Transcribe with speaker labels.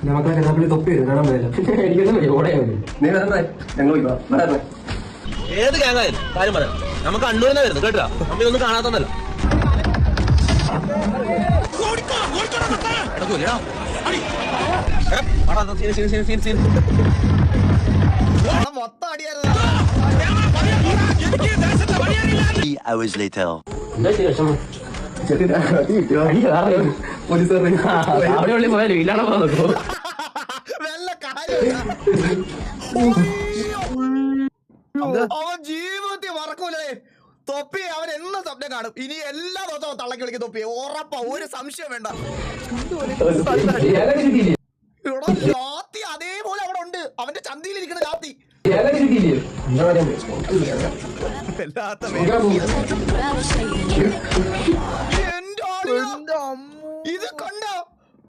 Speaker 1: നമുക്കാ കഥാപ്പള്ളി തൊപ്പി കാണാൻ പറ്റില്ല. എനിക്കൊന്നും ഓടയാ മതി. നീ വരണ്ടേ? ഞങ്ങൾ വരാം.
Speaker 2: ഏത് ഗ്യാങ്ങായാലും കാര്യം പറയാം. നമുക്ക് കണ്ണൂരിനെ വരുന്നത് കേട്ടോ. നമ്മയൊന്നും കാണാത്തന്നല്ല.
Speaker 1: അവിടെ പോയാലും ഇല്ലാണോ നോക്കൂ.
Speaker 3: അവൻ ജീവിതത്തിൽ മറക്കൂലേ തൊപ്പി. അവൻ എന്നും സ്വപ്നം കാണും. ഇനി എല്ലാ ദിവസവും തള്ളക്കി വിളിക്കും തൊപ്പിയെ. ഉറപ്പാ, ഒരു സംശയം വേണ്ട. ജാതി അതേപോലെ അവിടെ ഉണ്ട്. അവന്റെ ചന്തയിലിരിക്കുന്ന ജാതി. എന്റെ